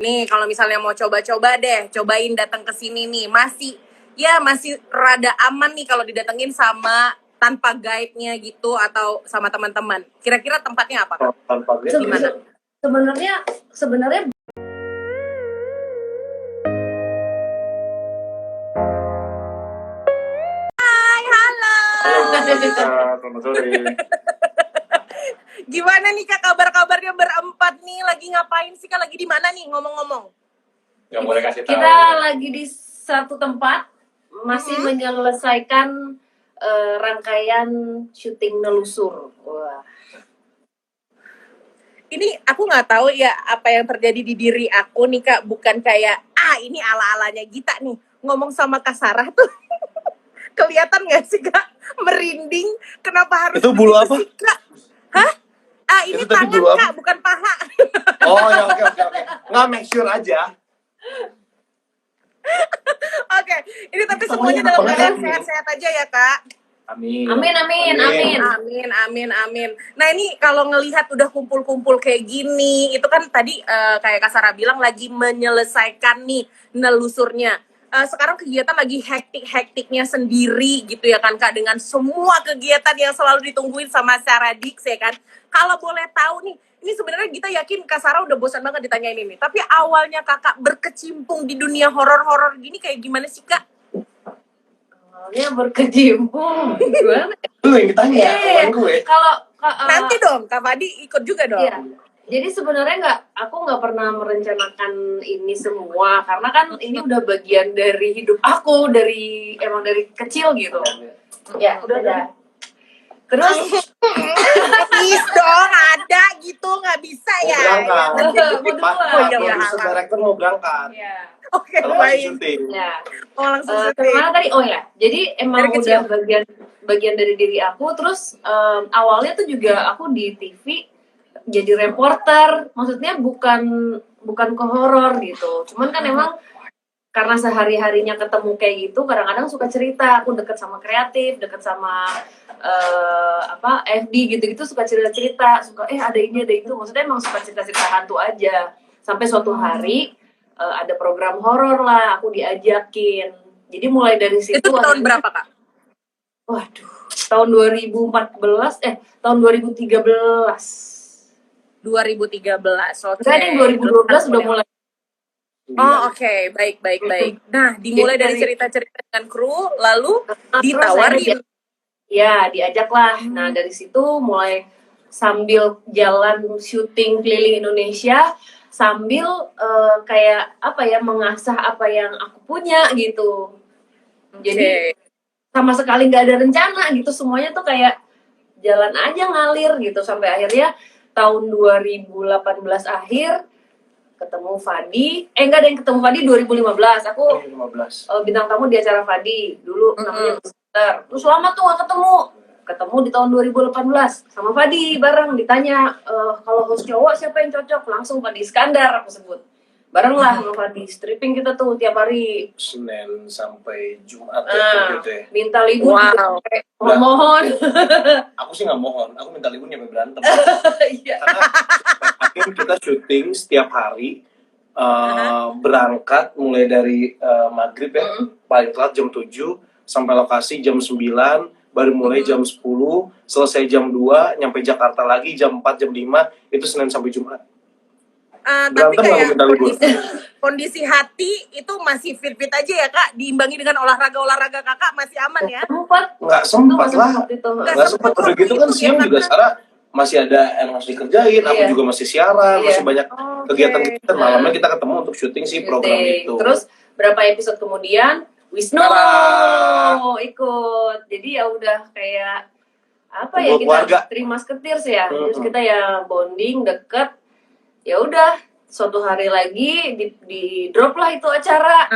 Nih kalau misalnya mau coba-coba deh, cobain datang ke sini nih, masih rada aman nih kalau didatengin sama tanpa guide-nya gitu atau sama teman-teman. Kira-kira tempatnya apa, Kak? Tanpa Di mana? Sebenarnya Hai, halo. selamat sore. Gimana nih Kak kabar-kabarnya berempat nih? Lagi ngapain sih Kak? Lagi di mana nih ngomong-ngomong? Nggak boleh kasih tahu. kita lagi di satu tempat masih menyelesaikan rangkaian syuting Nelusur. Wah. Ini aku nggak tahu ya apa yang terjadi di diri aku nih Kak. Bukan kayak, ini ala-alanya Gita nih. Ngomong sama Kak Sarah tuh. Kelihatan nggak sih Kak? Merinding. Kenapa harus Itu bulu apa? sih, Kak? Hah? Ini Itu tadi tangan bulu apa? Kak, bukan paha. Oh ya, oke. Nggak, make sure aja. Oke, ini tapi semuanya dalam keadaan sehat-sehat aja ya Kak. Amin. Amin. Nah ini kalau ngelihat udah kumpul-kumpul kayak gini, itu kan tadi kayak Kak Sarah bilang lagi menyelesaikan nih nelusurnya. Sekarang kegiatan lagi hektik-hektiknya sendiri gitu ya kan Kak, dengan semua kegiatan yang selalu ditungguin sama Sarah Dix ya kan. Kalau boleh tahu nih, ini sebenarnya kita yakin Kak Sarah udah bosan banget ditanyain ini. Tapi awalnya Kakak berkecimpung di dunia horor-horor gini kayak gimana sih Kak? Awalnya berkecimpung. Gimana? Lu yang ditanya, bukan gue. Kalau Nanti dong, Kak Fadi ikut juga dong. iya. Jadi sebenarnya aku nggak pernah merencanakan ini semua karena kan ini udah bagian dari hidup aku emang dari kecil gitu. Ya udah. Terus Please dong, ada gitu, nggak bisa Mau ya. berangkat. Mau Oh, iya, Producer director mau berangkat. ya. Oke, Kalau masih baik. syuting. Ya. Oh, langsung syuting. Kemana tadi? Oh ya, jadi emang Dari udah kecil. bagian dari diri aku. Terus awalnya tuh juga aku di TV jadi reporter. Maksudnya bukan ke horor gitu. Cuman kan emang karena sehari-harinya ketemu kayak gitu, kadang-kadang suka cerita. Aku deket sama kreatif, deket sama FD gitu-gitu, suka cerita-cerita, suka ada ini ada itu. Maksudnya emang suka cerita-cerita hantu aja. Sampai suatu hari ada program horor lah, aku diajakin. Jadi mulai dari situ. Itu tahun berapa, Kak? Waduh, tahun 2014, tahun 2013. 2013, oke. Enggak, nih 2012 udah mulai. Oh, oke. Baik. Nah, dimulai dari cerita-cerita dengan kru, lalu ditawarin. Ya, diajak lah. Nah, dari situ mulai sambil jalan syuting keliling Indonesia, sambil kayak mengasah apa yang aku punya gitu. Jadi sama sekali nggak ada rencana gitu, semuanya tuh kayak jalan aja ngalir gitu sampai akhirnya tahun 2018 akhir ketemu Fadi. Enggak ada yang ketemu Fadi 2015. Aku 2015. Bintang tamu di acara Fadi dulu namanya Booster. Terus lama tuh gak ketemu di tahun 2018 sama Fadi bareng. Ditanya kalau host cowok siapa yang cocok, langsung Fadi Iskandar aku sebut. Bareng lah sama Fadi, stripping kita tuh tiap hari Senin sampai Jumat gitu ya. minta libur sampai mohon. Aku sih nggak mohon, aku minta libur nyampe berantem. Iya. Karena kita syuting setiap hari, berangkat mulai dari maghrib ya, paling telat jam 7 sampai lokasi jam 9, baru mulai jam 10, selesai jam 2, nyampe Jakarta lagi jam 4, jam 5, itu Senin sampai Jumat. Tapi kayak kondisi hati itu masih fit-fit aja ya Kak, diimbangi dengan olahraga Kakak masih aman ya? Nggak sempat lah, nggak sempat. Udah gitu kan siang juga Sarah masih ada yang harus dikerjain, aku juga masih siaran, masih banyak kegiatan malamnya kita ketemu untuk syuting si program itu. Terus berapa episode kemudian Wisnu ikut, jadi ya udah kayak kita terima musketeers ya. Terus kita ya bonding deket. Ya udah, suatu hari lagi di drop lah itu acara.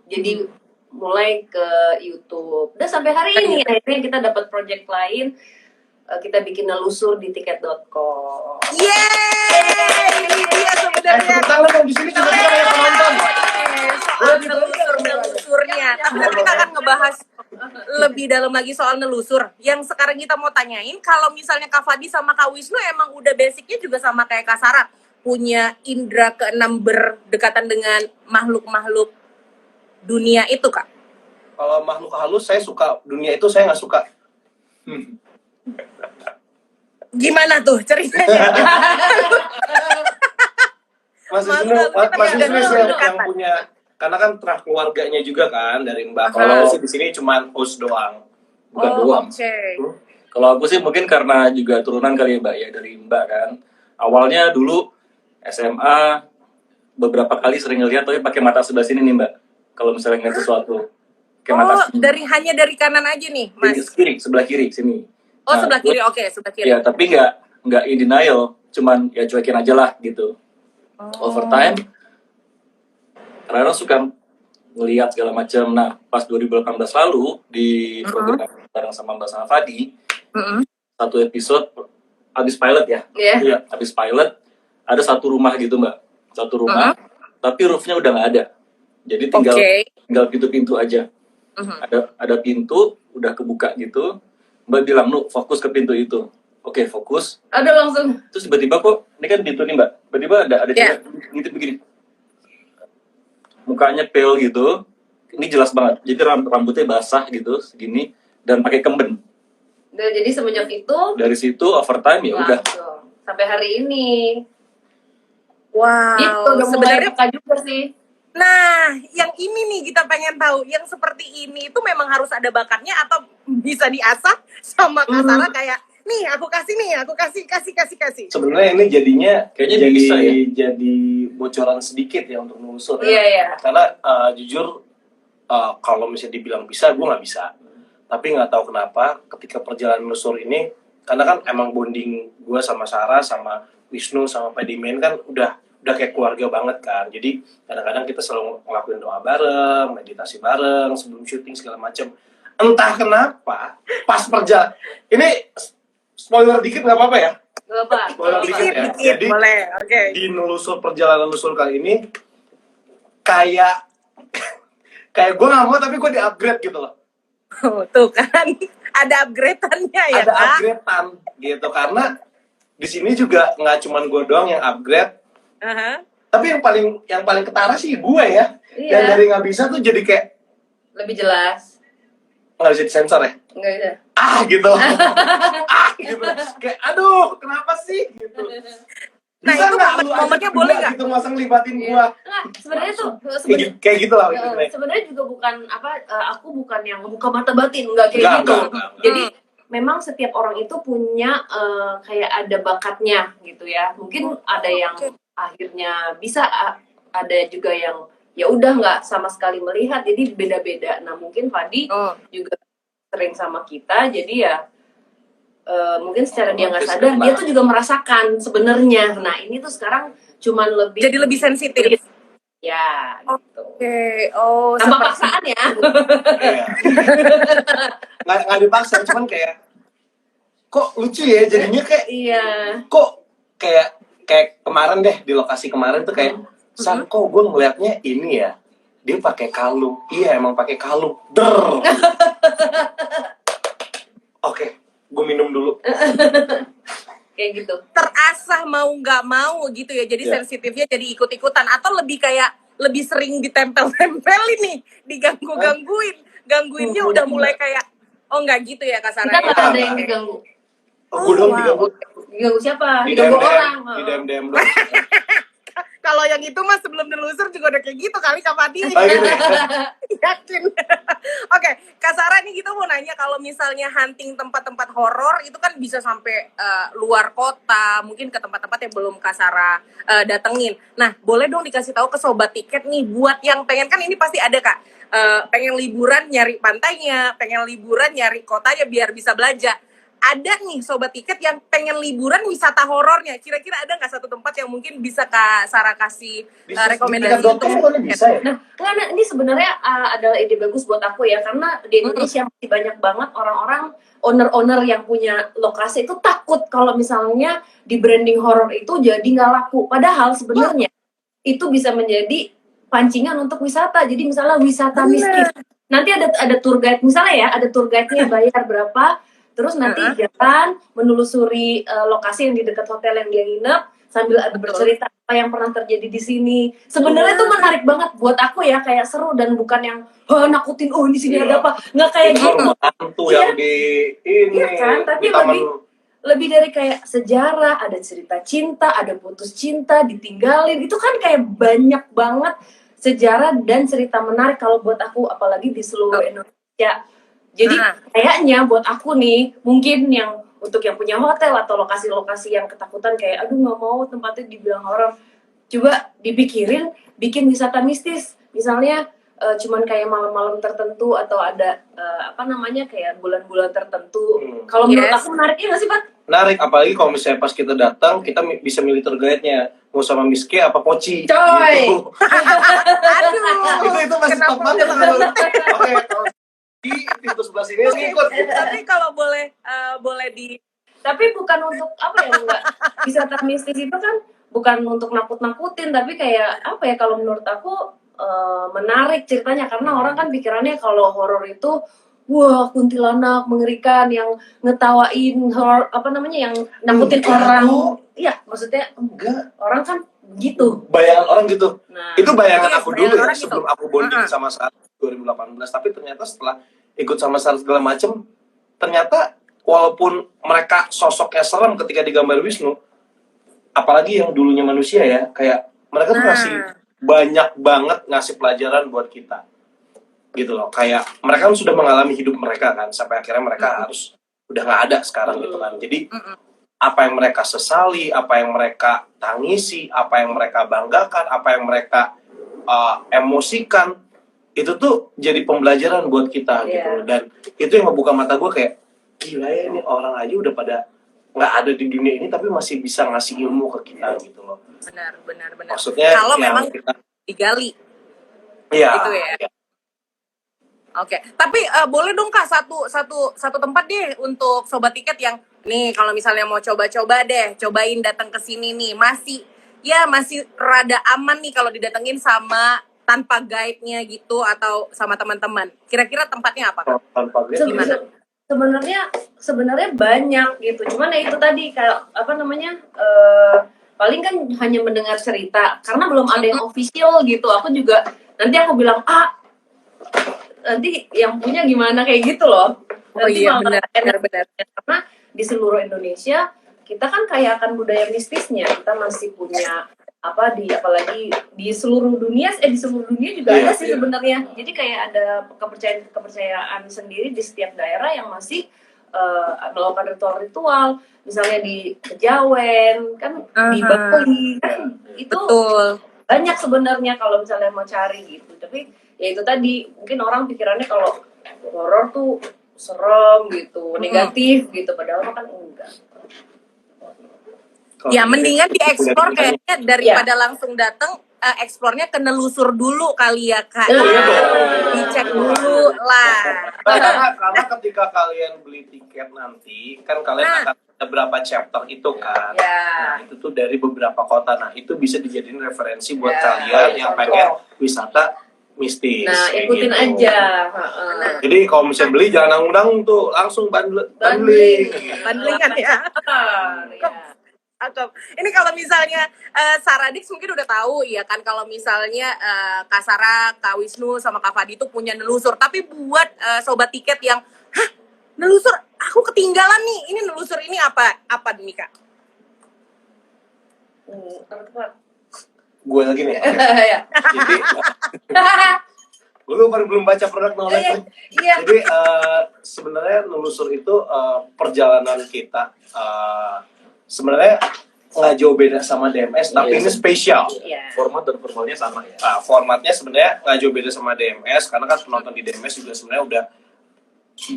Jadi mulai ke YouTube. Udah sampai hari ini akhirnya kita dapat project lain. Kita bikin Nelusur di tiket.com. Yeay! Ini dia sebenarnya. Kalau di sini juga kita banyak penonton. Soal nelusurnya. Tapi kita akan ngebahas lebih dalam lagi soal nelusur. Yang sekarang kita mau tanyain, kalau misalnya Kak Fadi sama Kak Wisnu emang udah basicnya juga sama kayak Kak Sarah, punya indera keenam berdekatan dengan makhluk-makhluk dunia itu, Kak? Kalau makhluk halus saya suka, dunia itu saya nggak suka. Gimana tuh ceritanya? Masih Makhluk serius, halus kita masih ada serius dulu, yang Kak. punya, karena kan terah keluarganya juga kan dari Mbak. Aha. Kalau di sini cuma host doang. Bukan Oh, doang. oke. Kalau aku sih mungkin karena juga turunan kali ya Mbak ya, dari Mbak kan. Awalnya dulu SMA beberapa kali sering ngeliat tapi pakai mata sebelah sini nih Mbak. Kalau misalnya ngeliat sesuatu. Pakai mata Oh, sini. hanya dari kanan aja nih, Mas. Kiri, sebelah kiri sini. Oh, Nah, sebelah kiri. Oke, sebelah kiri. ya, tapi nggak in denial, cuman ya cuekin aja lah gitu. Oh. Over time, kadang-kadang suka ngelihat segala macam. Nah, pas 2018 lalu di program bareng sama Mbak sama Fadi, Mm-mm. satu episode habis pilot ya. Iya. Iya, habis pilot ada satu rumah gitu Mbak, satu rumah, tapi roofnya udah nggak ada. Jadi tinggal pintu-pintu aja. Ada pintu udah kebuka gitu. Mbak bilang, "Nu, fokus ke pintu itu." Oke, fokus. Ada langsung. Terus tiba-tiba kok, ini kan pintu nih Mbak, tiba-tiba ada Yeah. cewek ngintip begini. Mukanya pale gitu, ini jelas banget. Jadi rambutnya basah gitu, segini, dan pakai kemben. Dan jadi semenjak itu Dari situ overtime ya udah. langsung sampai hari ini. Wow. Gitu udah mulai Sebenarnya peka juga sih. nah, yang ini nih kita pengen tahu, yang seperti ini itu memang harus ada bakatnya atau bisa diasah sama Kak Sarah kayak, nih aku kasih nih, aku kasih. Sebenarnya ini jadinya Kayaknya jadi bisa ya. jadi bocoran sedikit ya untuk nelusur. Iya, iya. Karena jujur kalau misalnya dibilang bisa, gue nggak bisa. Tapi nggak tahu kenapa ketika perjalanan nelusur ini, karena kan emang bonding gue sama Sarah, sama Wisnu, sama Pedimen kan udah kayak keluarga banget kan. Jadi kadang-kadang kita selalu ngelakuin doa bareng, meditasi bareng sebelum syuting segala macam. Entah kenapa pas perjalanan ini spoiler dikit nggak apa-apa ya? Gak apa. Spoiler dikit ya. Jadi boleh, oke. di perjalanan nelusur kali ini kayak gue nggak mau tapi gue di upgrade gitu loh. Oh, tuh kan, ada upgrade-annya ya, Ada Kak? upgrade-an gitu karena di sini juga nggak cuman gue doang yang upgrade, Aha. tapi yang paling ketara sih gue ya. Iya. Yang dari nggak bisa tuh jadi kayak Lebih jelas. nggak bisa disensor ya. Enggak bisa. Gitu. Gitu. Kayak aduh kenapa sih gitu. Nah, Bisa itu nggak lu momennya ajak boleh gua nggak? gitu masa ngelibatin Iya. gua Nah, sebenarnya tuh kayak gitu lah sebenarnya juga bukan aku bukan yang membuka mata batin, enggak kayak gitu. enggak. Jadi memang setiap orang itu punya kayak ada bakatnya gitu ya. Mungkin ada yang akhirnya bisa, ada juga yang ya udah nggak sama sekali melihat, jadi beda-beda. Nah mungkin Fadi juga sering sama kita, jadi ya mungkin secara dia nggak sadar dia tuh juga merasakan sebenarnya. Nah ini tuh sekarang cuman lebih Jadi lebih sensitif. ya gitu. Oke, oh, Tanpa seperti paksaan ya. Iya. nggak dipaksa cuman kayak kok lucu ya jadinya kayak Iya. kok kayak kemarin deh di lokasi kemarin tuh kayak San kok gue ngeliatnya ini ya dia pakai kalung. Iya emang pakai kalung. Oke, gue minum dulu. Kayak gitu. terasah mau nggak mau gitu ya, jadi Iya. sensitifnya jadi ikut-ikutan atau lebih sering ditempel-tempelin nih, gangguinnya udah mulai kayak oh nggak gitu ya Kak Sarah Kita ya? nggak ada yang diganggu. Gue dong wow. diganggu. Diganggu siapa? Di Diganggu orang. di DM dong. Kalau yang itu mah sebelum nelusur juga udah kayak gitu kali Kak Fadi. Oh, gitu ya? Yakin. Oke, Kak Sarah nih kita mau nanya kalau misalnya hunting tempat-tempat horor itu kan bisa sampai luar kota, mungkin ke tempat-tempat yang belum Kak Sarah datengin. Nah, boleh dong dikasih tahu ke sobat tiket nih buat yang pengen, kan ini pasti ada Kak, pengen liburan nyari pantainya, pengen liburan nyari kotanya biar bisa belanja. Ada nih sobat tiket yang pengen liburan wisata horornya. Kira-kira ada nggak satu tempat yang mungkin bisa Kak Sarah kasih rekomendasi untuk Kan bisa ya? Nah, karena ini sebenarnya adalah ide bagus buat aku ya, karena di Indonesia masih banyak banget orang-orang owner-owner yang punya lokasi itu takut kalau misalnya di branding horor itu jadi nggak laku. Padahal sebenarnya itu bisa menjadi pancingan untuk wisata. Jadi misalnya wisata mistis. Nanti ada tour guide misalnya ya, ada tour guide-nya bayar berapa, terus nanti jalan menelusuri lokasi yang di dekat hotel yang dia nginep, sambil ada bercerita apa yang pernah terjadi di sini. Sebenarnya itu menarik banget buat aku ya, kayak seru dan bukan yang nakutin, oh di sini ada apa, nggak kayak gitu. Hantu yang di ini Iya kan, tapi di taman. lebih dari kayak sejarah, ada cerita cinta, ada putus cinta, ditinggalin, itu kan kayak banyak banget sejarah dan cerita menarik kalau buat aku, apalagi di seluruh Indonesia. Jadi kayaknya buat aku nih, mungkin yang untuk yang punya hotel atau lokasi-lokasi yang ketakutan kayak aduh nggak mau tempatnya dibilang horor, coba dipikirin bikin wisata mistis, misalnya cuman kayak malam-malam tertentu atau ada apa namanya kayak bulan-bulan tertentu. Kalau menurut aku menariknya nggak sih, Pak? Menarik, apalagi kalau misalnya pas kita datang kita bisa milih tour guide-nya mau sama Miss K apa Poci. Coy. Gitu. Aduh. itu masih top banget. Oke, kalau di pintu sebelah sini ikut. Tapi kalau boleh di Tapi bukan untuk apa ya, enggak. Wisata mistis itu kan bukan untuk nakut-nakutin, tapi kayak apa ya, kalau menurut aku menarik ceritanya, karena orang kan pikirannya kalau horor itu wah kuntilanak mengerikan yang ngetawain, horor apa namanya yang nakutin orang. Iya, maksudnya Enggak. orang kan gitu. Bayangan orang gitu. Nah, Itu bayangan Iya, aku bayangan dulu ya orang sebelum gitu. aku bonding sama saat 2018. Tapi ternyata setelah ikut sama saat segala macem, ternyata walaupun mereka sosoknya serem ketika digambar Wisnu, apalagi yang dulunya manusia ya, kayak mereka tuh ngasih banyak banget ngasih pelajaran buat kita. Gitu loh, kayak mereka kan sudah mengalami hidup mereka kan, sampai akhirnya mereka harus udah nggak ada sekarang gitu kan. Jadi apa yang mereka sesali, apa yang mereka tangisi, apa yang mereka banggakan, apa yang mereka emosikan, itu tuh jadi pembelajaran buat kita gitu loh. Dan itu yang ngebuka mata gue kayak gila ya, ini orang aja udah pada nggak ada di dunia ini tapi masih bisa ngasih ilmu ke kita gitu loh. benar. Maksudnya Kalau yang memang kita digali. iya Gitu ya. Oke, tapi boleh dong Kak satu tempat deh untuk sobat tiket yang nih kalau misalnya mau coba-coba deh, cobain datang ke sini nih, masih rada aman nih kalau didatengin sama tanpa guide-nya gitu atau sama teman-teman. Kira-kira tempatnya apa Kak? tanpa guide Gimana? Sebenarnya banyak gitu, cuman ya itu tadi kayak apa namanya paling kan hanya mendengar cerita karena belum ada yang official gitu. Aku juga nanti aku bilang nanti yang punya gimana kayak gitu loh. Nanti iya malah benar. karena di seluruh Indonesia kita kan kaya akan budaya mistisnya, kita masih punya apalagi di seluruh dunia juga ada sih sebenarnya. Jadi kayak ada kepercayaan sendiri di setiap daerah yang masih melakukan ritual-ritual, misalnya di Kejawen kan, di Bali kan, itu Betul. banyak sebenarnya kalau misalnya mau cari gitu. Tapi ya itu tadi, mungkin orang pikirannya kalau horor tuh serem gitu, negatif gitu, padahal kan enggak. Ya mendingan dieksplor kayaknya daripada langsung datang, eksplornya ke nelusur dulu kali ya Kak. Dicek dulu lah. Karena ketika kalian beli tiket nanti kan kalian akan ada berapa chapter itu kan. Nah itu tuh dari beberapa kota. Nah itu bisa dijadiin referensi buat kalian yang pengen wisata mistis. Nah ikutin gitu aja. Jadi kalau misalnya beli jangan nanggung tuh langsung Bandlingan ya. Ini kalau misalnya Saradix mungkin udah tahu ya kan, kalau misalnya Kak Sarah, Kak Wisnu sama Kak Fadi itu punya nelusur. Tapi buat sobat tiket yang nelusur, aku ketinggalan nih. Ini nelusur ini apa nih Kak? Gue lagi nih. Jadi gue belum baca produk knowledge. Jadi sebenarnya nelusur itu perjalanan kita. Sebenarnya nggak jauh beda sama DMS, tapi ini spesial. Format dan formalnya sama ya. Formatnya sebenarnya nggak jauh beda sama DMS, karena kan penonton di DMS juga sebenarnya udah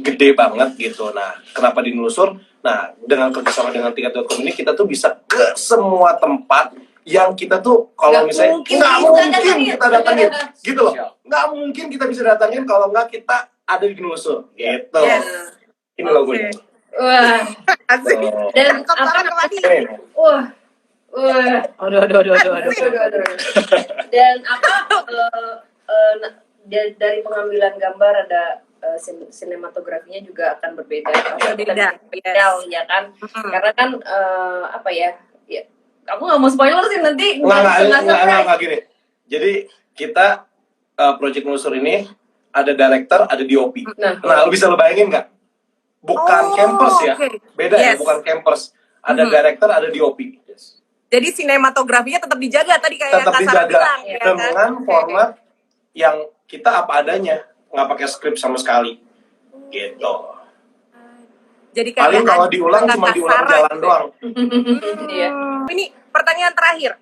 gede banget gitu. Nah, kenapa di nelusur? Nah, dengan kerjasama dengan tiket.com ini kita tuh bisa ke semua tempat yang kita tuh kalau misalnya nggak mungkin kita datangin, gitu loh. Nggak mungkin kita bisa datangin kalau nggak kita ada di nelusur, gitu. Ini logonya. Wah, asik. Dan apa namanya? Aduh. Dan dari pengambilan gambar ada sinematografinya juga akan berbeda. Beda, ya kan? Karena kan Aku nggak mau spoiler sih nanti. Enggak gini. Jadi kita project nelusur ini ada director, ada DOP. Nah, lu bisa lo bayangin nggak? Bukan campers ya, beda ya, bukan campers. Ada director, ada DOP. Jadi sinematografinya tetap dijaga tadi kayak Tetap Kak Sarah dijaga bilang, ya kan? dengan format yang kita apa adanya, nggak pakai skrip sama sekali. Gitu. Jadi kayak Paling kalau diulang cuma diulang jalan doang. Iya. Ini pertanyaan terakhir.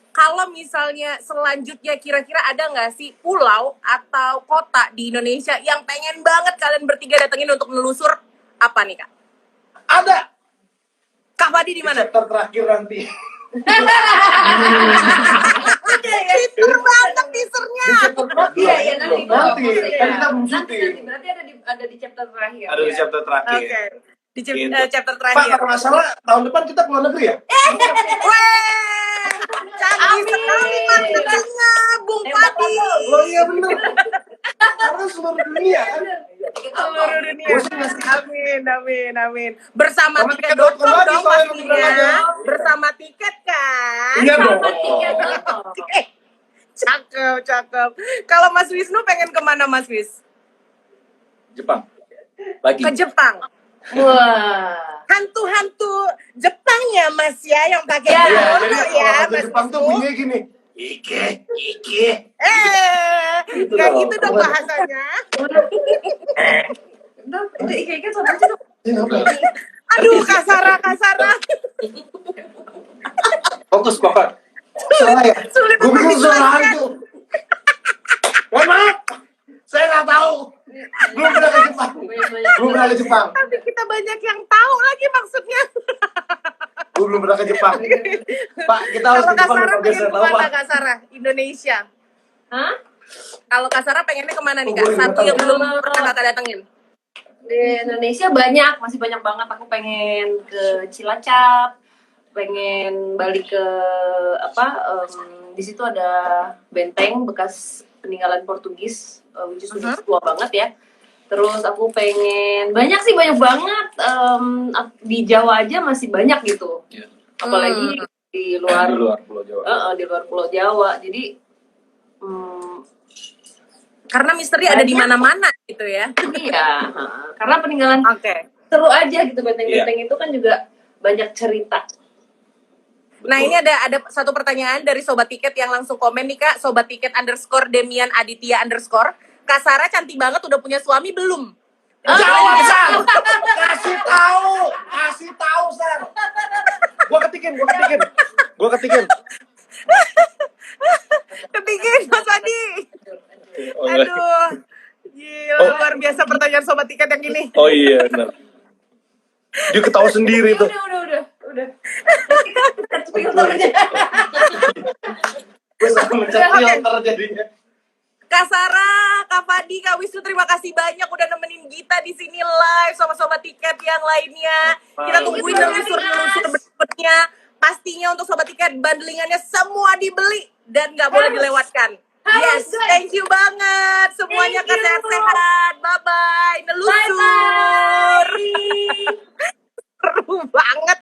Kalau misalnya selanjutnya kira-kira ada nggak sih pulau atau kota di Indonesia yang pengen banget kalian bertiga datengin untuk menelusur? Apa nih, Kak? Ada. Kak Fadi di mana? Chapter terakhir nanti. Teaser banget teasernya. Iya, nanti. Nanti. Kan kita belum syuting. Berarti ada di chapter terakhir. Ada di chapter terakhir. Oke. Di Gitu. chapter Pak, terakhir. kalau nggak salah tahun depan kita keluar negeri ya? Weh! Canggih sekali marketingnya, Bung Fadi. Oh iya bener. Karena seluruh dunia kan. Seluruh dunia. Bosan nggak sih? Amin. Bersama Sama tiket.com tiket.com lagi dong soalnya pastinya. liburan aja. Bersama tiket kan? Iya dong. Cakep. Kalau Mas Wisnu pengen kemana Mas Wis? Jepang. Lagi. Ke Jepang. Wah. Hantu-hantu Jepang ya Mas ya yang pakai Ya, Iya, kimono jadi ya kalau di Mas Jepang tuh Wisnu. bunyinya gini. Ike. Kayak gitu dong bahasanya. Udah, kayak sama aja dong. Aduh, kasara. Fokus Bapak. Salah ya? Sulit Gue untuk bikin suara dijelaskan. hantu. Mohon maaf. Saya nggak tahu. Belum pernah ke Jepang. Belum pernah ke Jepang. Tapi kita banyak yang tahu lagi maksudnya. Gue belum pernah ke Jepang. Pak, kita harus Kalau ke Jepang. Kasara Biar pengen saya tahu, kemana Pak. Kasara? Indonesia. Hah? Kalau Kasara pengennya kemana nih Oh, Kak? boleh, Satu boleh. yang belum pernah Kakak datengin. Di Indonesia banyak, masih banyak banget. Aku pengen ke Cilacap, pengen balik ke di situ ada benteng bekas peninggalan Portugis, which is sudah tua banget ya. Terus aku pengen banyak banget. Di Jawa aja masih banyak gitu. Iya. Apalagi di luar Di luar Pulau Jawa. di luar Pulau Jawa. Jadi Karena misteri ada di mana-mana gitu ya. iya, karena peninggalan Oke. seru aja gitu, benteng-benteng itu kan juga banyak cerita. Nah ini ada satu pertanyaan dari Sobat Tiket yang langsung komen nih Kak. Sobat Tiket _ Demian Aditya _ Kak Sarah cantik banget, udah punya suami belum? Jawab, Sar. Kasih tahu, Sar. Gua ketikin. Ketikin Mas Adi. Oh, iya. Aduh. Gila, luar biasa pertanyaan Sobat Tiket yang ini. Oh iya, benar. Dia ketawa sendiri tuh. Udah. Filternya. Gue sama mencet filter jadinya. Kak Sarah, Kak Fadi, Kak Wisnu, terima kasih banyak udah nemenin Gita di sini live sama Sobat Tiket yang lainnya. Kita tungguin nelusur berikutnya. Pastinya untuk Sobat Tiket bundlingannya semua dibeli dan nggak boleh dilewatkan. Yes, thank you banget semuanya, Kak, sehat-sehat. Bye-bye. Nelusur. Seru banget.